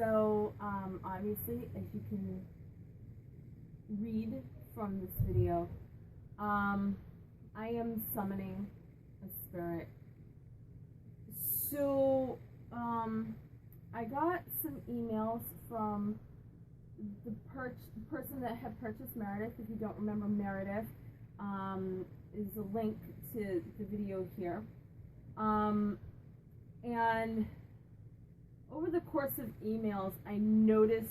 So, obviously, as you can read from this video, I am summoning a spirit. So, I got some emails from the person that had purchased Meredith. If you don't remember Meredith, is a link to the video here. And over the course of emails, I noticed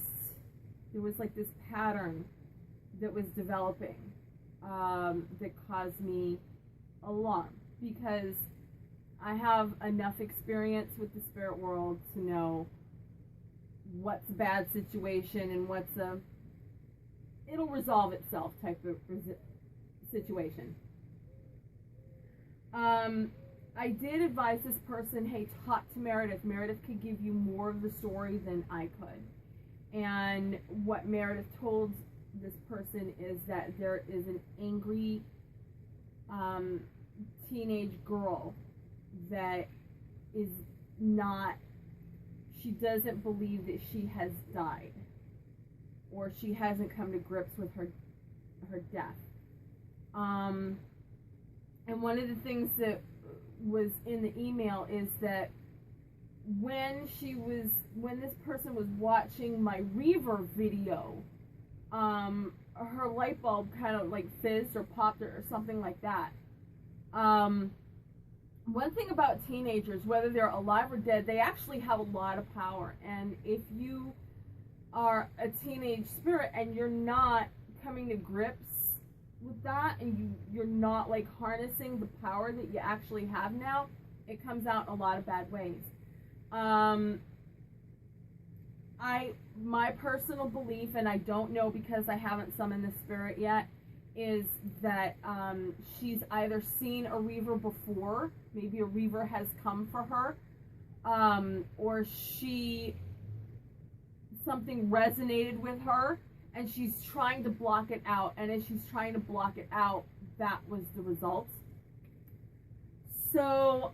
there was like this pattern that was developing that caused me alarm, because I have enough experience with the spirit world to know what's a bad situation and what's a it'll resolve itself type of situation. I did advise this person, hey, talk to Meredith. Meredith could give you more of the story than I could. And what Meredith told this person is that there is an angry teenage girl that is not, she doesn't believe that she has died, or she hasn't come to grips with her death. And one of the things that was in the email is that when this person was watching my Reaver video, her light bulb kind of like fizzed or popped or something like that. One thing about teenagers, whether they're alive or dead, they actually have a lot of power. And if you are a teenage spirit and you're not coming to grips with that, and you're not like harnessing the power that you actually have now, it comes out in a lot of bad ways. My personal belief, and I don't know because I haven't summoned the spirit yet, is that she's either seen a Reaver before, maybe a Reaver has come for her, or something resonated with her and she's trying to block it out, and as she's trying to block it out, that was the result. So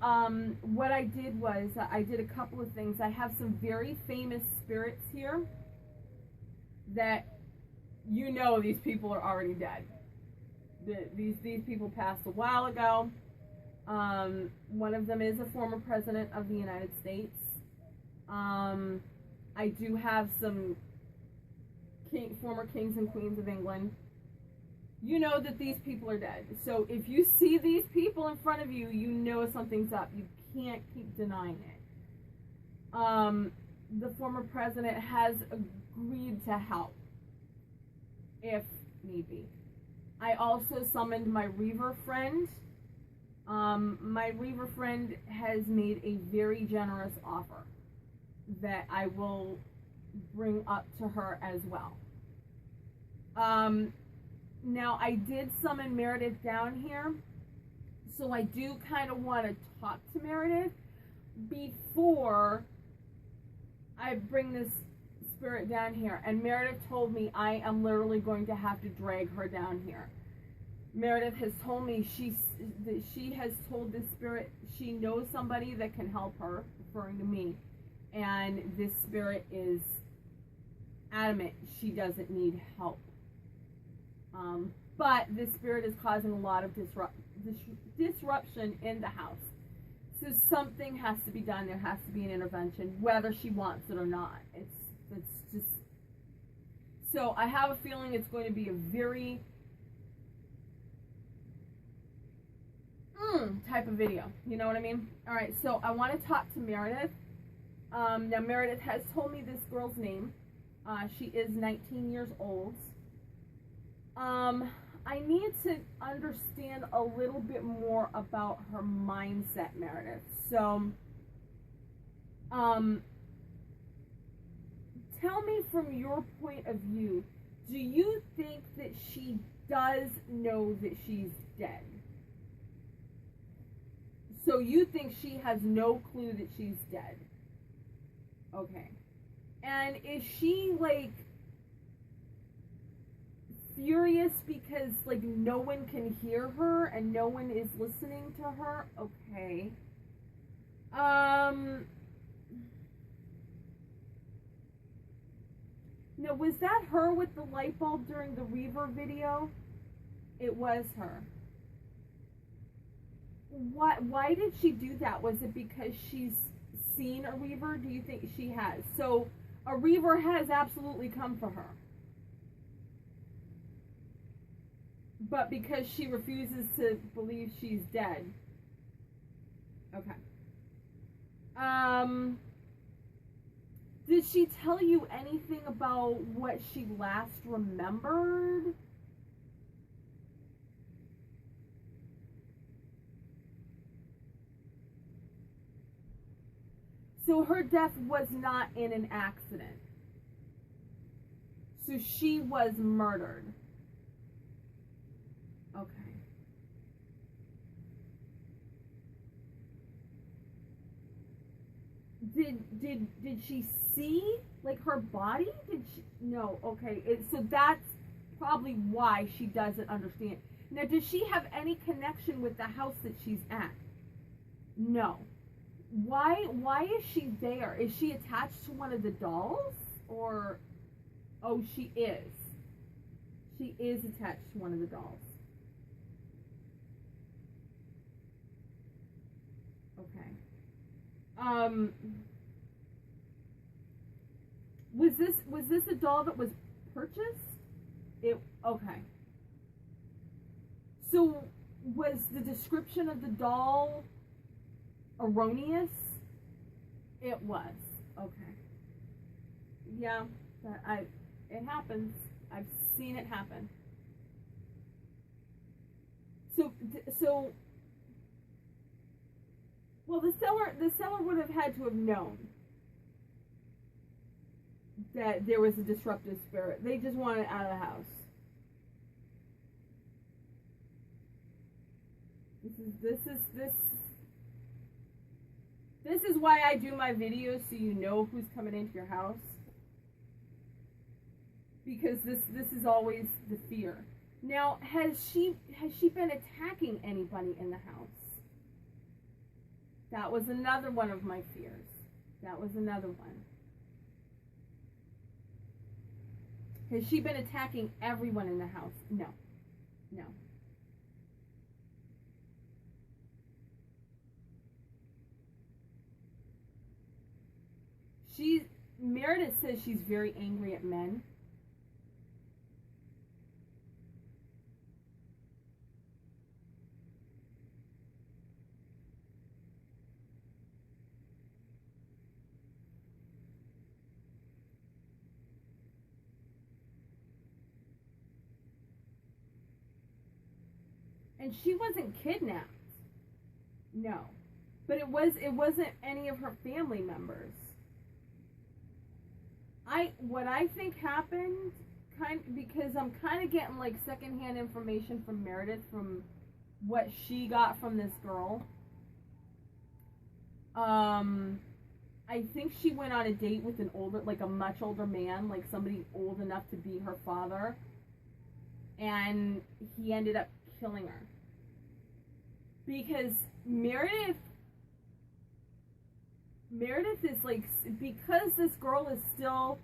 what I did was I did a couple of things. I have some very famous spirits here that these people are already dead. These people passed a while ago. One of them is a former president of the United States. I do have some former kings and queens of England. You know that these people are dead. So if you see these people in front of you, you know something's up. You can't keep denying it. The former president has agreed to help if need be. I also summoned my Reaver friend. My Reaver friend has made a very generous offer that I will bring up to her as well. Now, I did summon Meredith down here, so I do kind of want to talk to Meredith before I bring this spirit down here. And Meredith told me I am literally going to have to drag her down here. Meredith has told me she has told this spirit she knows somebody that can help her, referring to me, and this spirit is adamant she doesn't need help. But this spirit is causing a lot of disruption in the house. So something has to be done. There has to be an intervention, whether she wants it or not. It's just... So I have a feeling it's going to be a very type of video. You know what I mean? Alright, so I want to talk to Meredith. Now Meredith has told me this girl's name. She is 19 years old. I need to understand a little bit more about her mindset, Meredith. So, tell me from your point of view, do you think that she does know that she's dead? So you think she has no clue that she's dead? Okay. And is she, like, furious because, like, no one can hear her and no one is listening to her? Okay. Now, was that her with the light bulb during the Reaver video? It was her. Why did she do that? Was it because she's seen a Reaver? Do you think she has? So a Reaver has absolutely come for her. But because she refuses to believe she's dead. Okay. Did she tell you anything about what she last remembered? So her death was not in an accident. So she was murdered. Okay. Did she see like her body? Did she? No. Okay. So that's probably why she doesn't understand. Now, does she have any connection with the house that she's at? No. Why is she there? Is she attached to one of the dolls? Or, oh, she is. She is attached to one of the dolls. Okay. Was this a doll that was purchased? Okay. So was the description of the doll erroneous? It was. Okay. Yeah, it happens. I've seen it happen. So well, the seller would have had to have known that there was a disruptive spirit. They just wanted it out of the house. This is why I do my videos, so you know who's coming into your house. Because this is always the fear. Now, has she been attacking anybody in the house? That was another one of my fears. That was another one. Has she been attacking everyone in the house? No. No. Meredith says she's very angry at men. And she wasn't kidnapped. No. But it wasn't any of her family members. What I think happened, because I'm kind of getting like secondhand information from Meredith from what she got from this girl. I think she went on a date with a much older man, like somebody old enough to be her father, and he ended up killing her. Because Meredith is like, because this girl is still,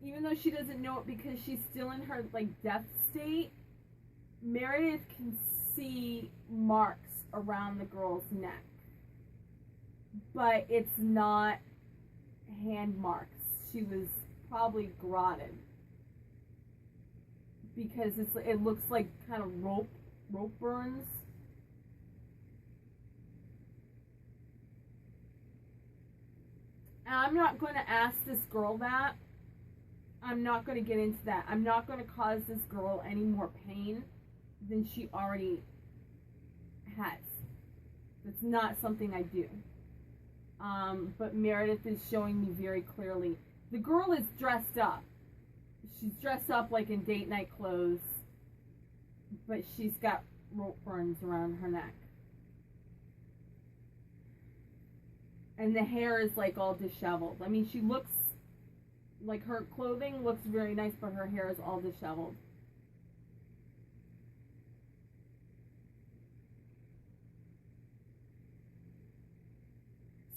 even though she doesn't know it because she's still in her like death state, Meredith can see marks around the girl's neck. But it's not hand marks. She was probably garroted. Because it looks like kind of rope burns. And I'm not going to ask this girl that. I'm not going to get into that. I'm not going to cause this girl any more pain than she already has. That's not something I do. But Meredith is showing me very clearly. The girl is dressed up. She's dressed up like in date night clothes. But she's got rope burns around her neck. And the hair is like all disheveled. I mean, she looks like her clothing looks very nice, but her hair is all disheveled.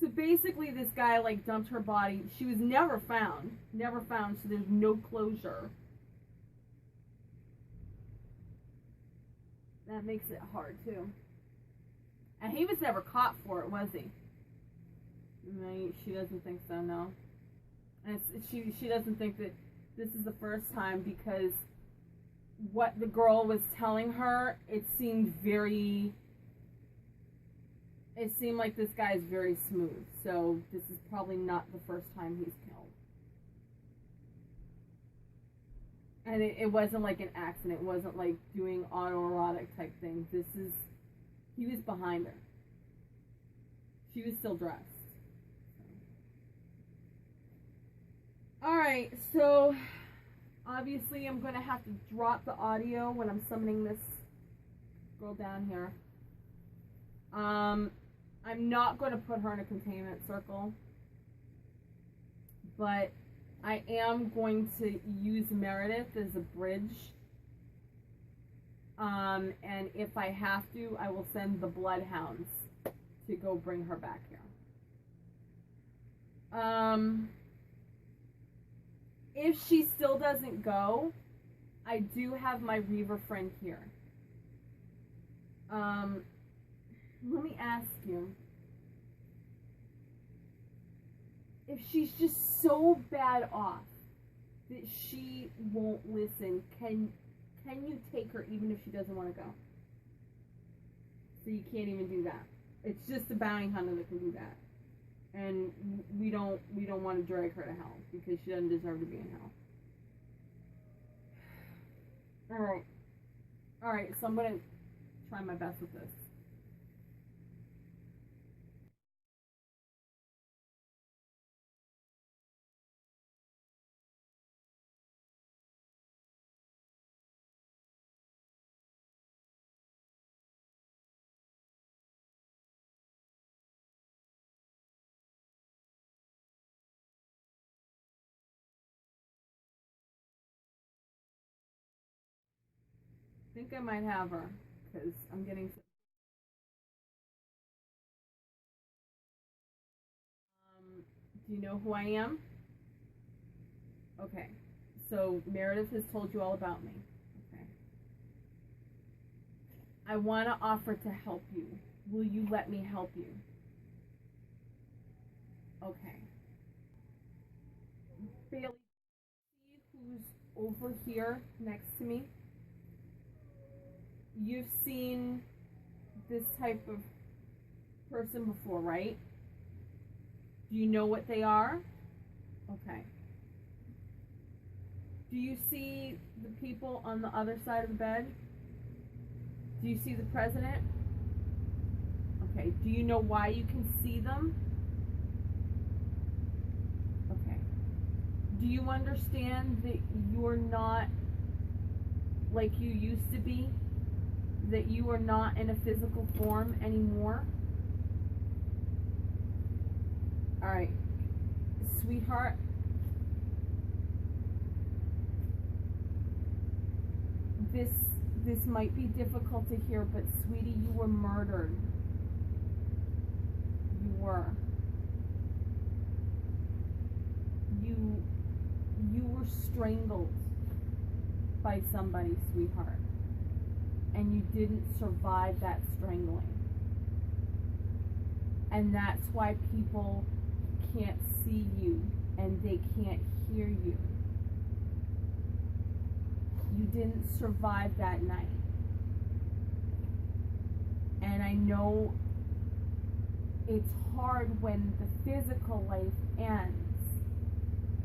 So basically this guy like dumped her body. She was never found, so there's no closure. That makes it hard too. And he was never caught for it, was he? No, she doesn't think so, no. And she doesn't think that this is the first time, because what the girl was telling her, it seemed like this guy's very smooth. So this is probably not the first time he's killed. And it wasn't like an accident. It wasn't like doing autoerotic type things. He was behind her. She was still dressed. Alright, so obviously I'm going to have to drop the audio when I'm summoning this girl down here. I'm not going to put her in a containment circle, but I am going to use Meredith as a bridge. And if I have to, I will send the bloodhounds to go bring her back here. If she still doesn't go, I do have my Reaver friend here. Let me ask you. If she's just so bad off that she won't listen, can you take her even if she doesn't want to go? So you can't even do that. It's just a bounty hunter that can do that. And we don't want to drag her to hell, because she doesn't deserve to be in hell. Alright, so I'm going to try my best with this. I think I might have her, because I'm getting... do you know who I am? Okay. So Meredith has told you all about me. Okay. I want to offer to help you. Will you let me help you? Okay. Bailey, see who's over here next to me? You've seen this type of person before, right? Do you know what they are? Okay. Do you see the people on the other side of the bed? Do you see the president? Okay. Do you know why you can see them? Okay. Do you understand that you're not like you used to be? That you are not in a physical form anymore? Alright. Sweetheart. This might be difficult to hear, but sweetie, you were murdered. You were. You were strangled by somebody, sweetheart. And you didn't survive that strangling. And that's why people can't see you and they can't hear you. You didn't survive that night. And I know it's hard when the physical life ends,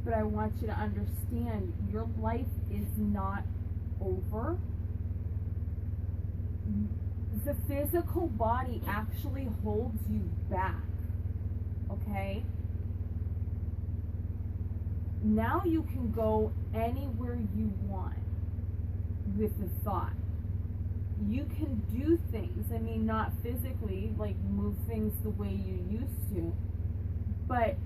but I want you to understand your life is not over. The physical body actually holds you back, okay? Now you can go anywhere you want with the thought. You can do things, I mean, not physically, like move things the way you used to, but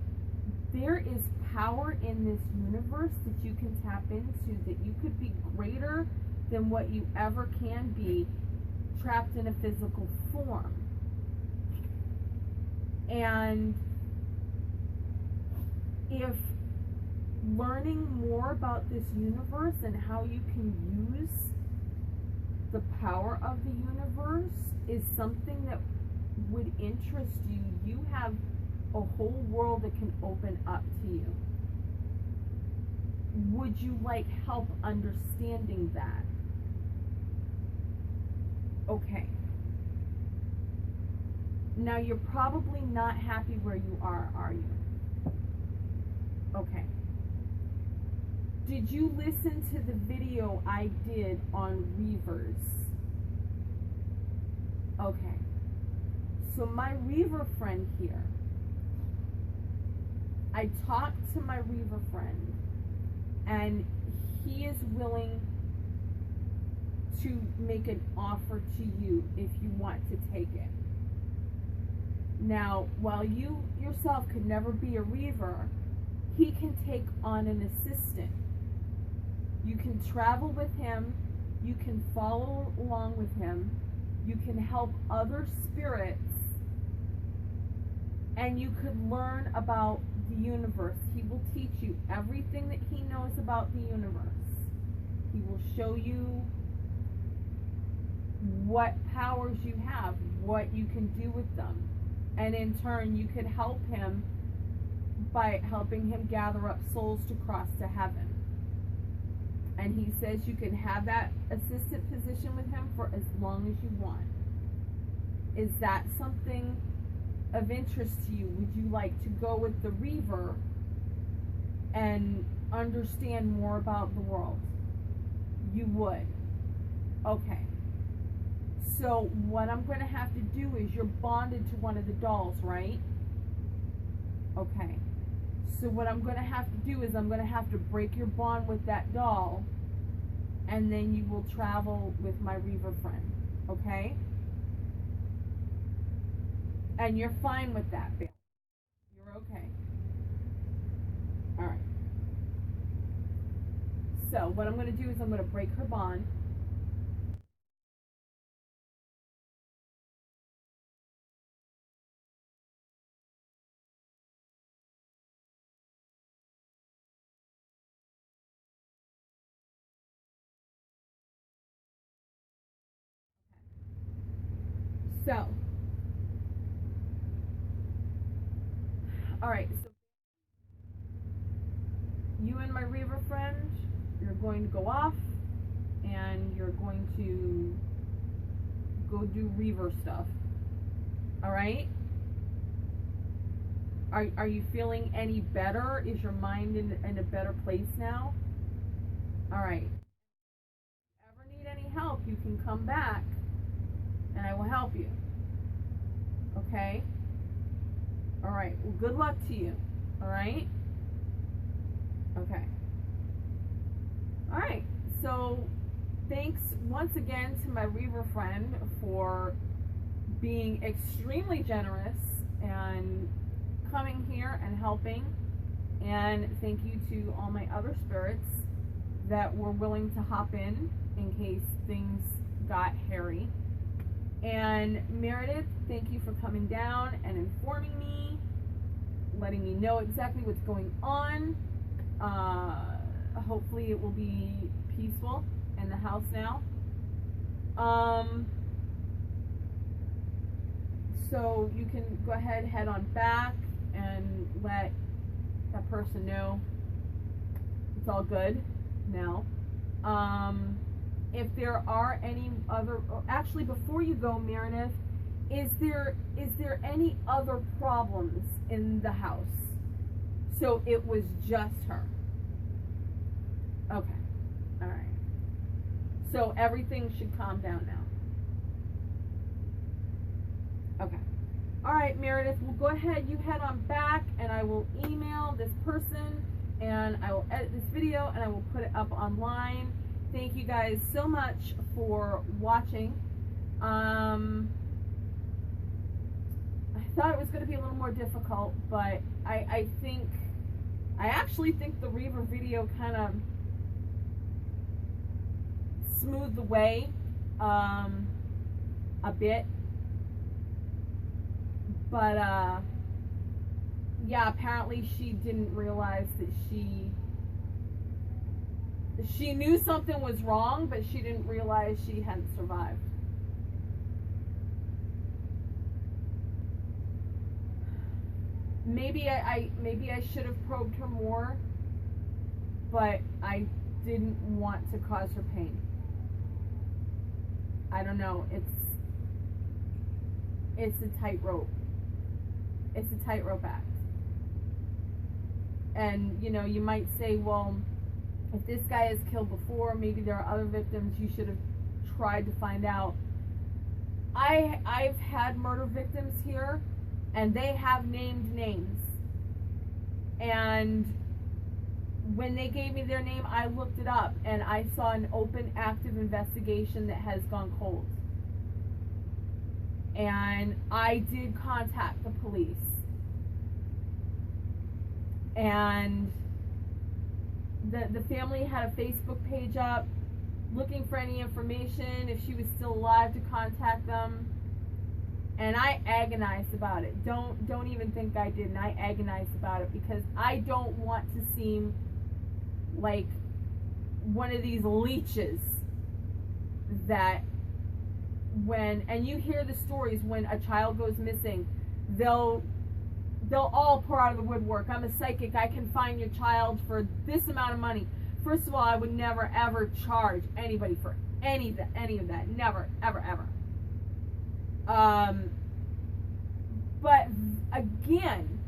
there is power in this universe that you can tap into, that you could be greater than what you ever can be, trapped in a physical form. And if learning more about this universe and how you can use the power of the universe is something that would interest you, you have a whole world that can open up to you. Would you like help understanding that? Okay. Now you're probably not happy where you are you? Okay. Did you listen to the video I did on Reavers? Okay. So my Reaver friend here, I talked to my Reaver friend, and he is willing to make an offer to you if you want to take it. Now, while you yourself could never be a Reaver, he can take on an assistant. You can travel with him, you can follow along with him, you can help other spirits, and you could learn about the universe. He will teach you everything that he knows about the universe. He will show you what powers you have, what you can do with them. And in turn, you could help him by helping him gather up souls to cross to heaven. And he says you can have that assistant position with him for as long as you want. Is that something of interest to you? Would you like to go with the Reaver and understand more about the world? You would. Okay. So what I'm going to have to do is, you're bonded to one of the dolls, right? Okay. So what I'm going to have to do is I'm going to have to break your bond with that doll, and then you will travel with my Reaver friend. Okay? And you're fine with that, Bill. You're okay. Alright. So what I'm going to do is I'm going to break her bond. So, alright, so you and my Reaver friend, you're going to go off, and you're going to go do Reaver stuff. Alright? Are you feeling any better? Is your mind in a better place now? Alright. If you ever need any help, you can come back, and I will help you. Okay? Alright, well, good luck to you. Alright? Okay. Alright, so thanks once again to my Reaver friend for being extremely generous and coming here and helping. And thank you to all my other spirits that were willing to hop in case things got hairy. And Meredith, thank you for coming down and informing me, letting me know exactly what's going on. Hopefully it will be peaceful in the house now. So you can go ahead, head on back, and let that person know it's all good now. If there are any other, actually before you go, Meredith, is there any other problems in the house? So it was just her. Okay. All right. So everything should calm down now. Okay. All right, Meredith, well, go ahead. You head on back, and I will email this person, and I will edit this video, and I will put it up online. Thank you guys so much for watching. I thought it was going to be a little more difficult, but I actually think the Reaver video kind of smoothed the way a bit. But yeah, apparently she didn't realize that she knew something was wrong, but she didn't realize she hadn't survived. Maybe I should have probed her more, but I didn't want to cause her pain. I don't know. It's a tightrope. It's a tightrope act. And you know, you might say, well, if this guy has killed before, maybe there are other victims. You should have tried to find out. I've had murder victims here, and they have named names. And when they gave me their name, I looked it up, and I saw an open, active investigation that has gone cold. And I did contact the police. And the family had a Facebook page up looking for any information, if she was still alive, to contact them. And I agonized about it. Don't even think I didn't. I agonized about it because I don't want to seem like one of these leeches that and you hear the stories when a child goes missing, they'll all pour out of the woodwork. I'm a psychic. I can find your child for this amount of money. First of all, I would never ever charge anybody for any of that. Never, ever, ever. But again,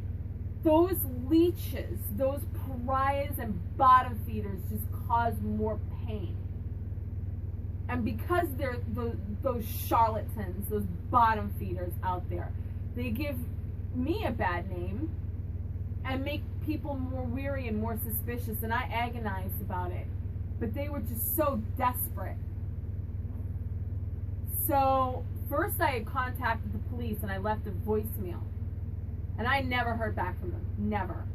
those leeches, those pariahs and bottom feeders just cause more pain. And because they're those charlatans, those bottom feeders out there, they give me a bad name and make people more weary and more suspicious, and I agonized about it. But they were just so desperate. So first I had contacted the police and I left a voicemail, and I never heard back from them. Never.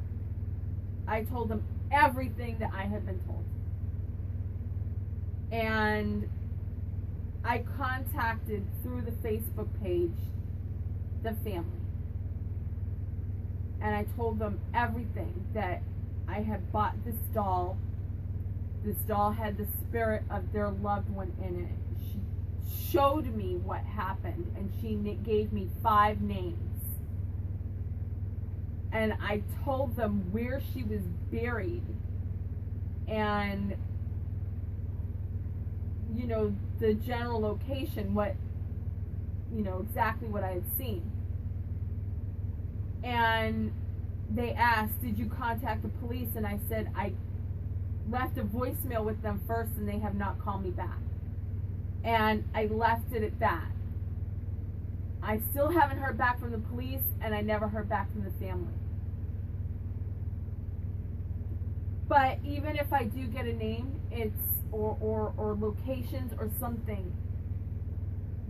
I told them everything that I had been told. And I contacted through the Facebook page the family. And I told them everything, that I had bought this doll. This doll had the spirit of their loved one in it. She showed me what happened, and she gave me 5 names. And I told them where she was buried, and you know, the general location, exactly what I had seen. And they asked, did you contact the police? And I said, I left a voicemail with them first, and they have not called me back. And I left it at that. I still haven't heard back from the police, and I never heard back from the family. But even if I do get a name, or locations or something,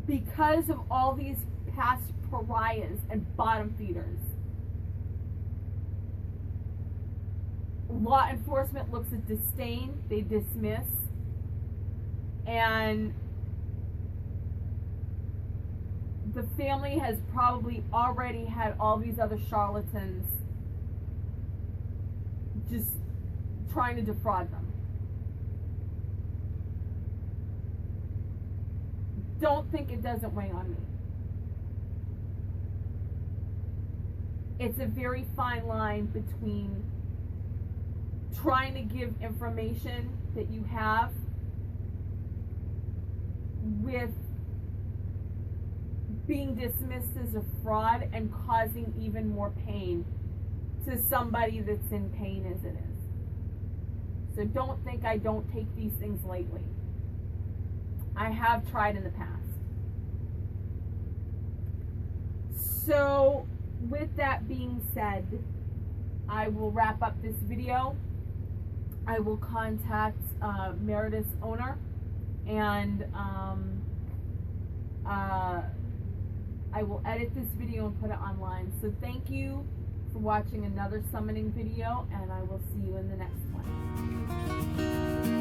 because of all these past pariahs and bottom feeders, law enforcement looks at disdain, they dismiss, and the family has probably already had all these other charlatans just trying to defraud them. Don't think it doesn't weigh on me. It's a very fine line between trying to give information that you have with being dismissed as a fraud and causing even more pain to somebody that's in pain as it is. So don't think I don't take these things lightly. I have tried in the past. So with that being said, I will wrap up this video. I will contact Meredith's owner, and I will edit this video and put it online. So thank you for watching another summoning video, and I will see you in the next one.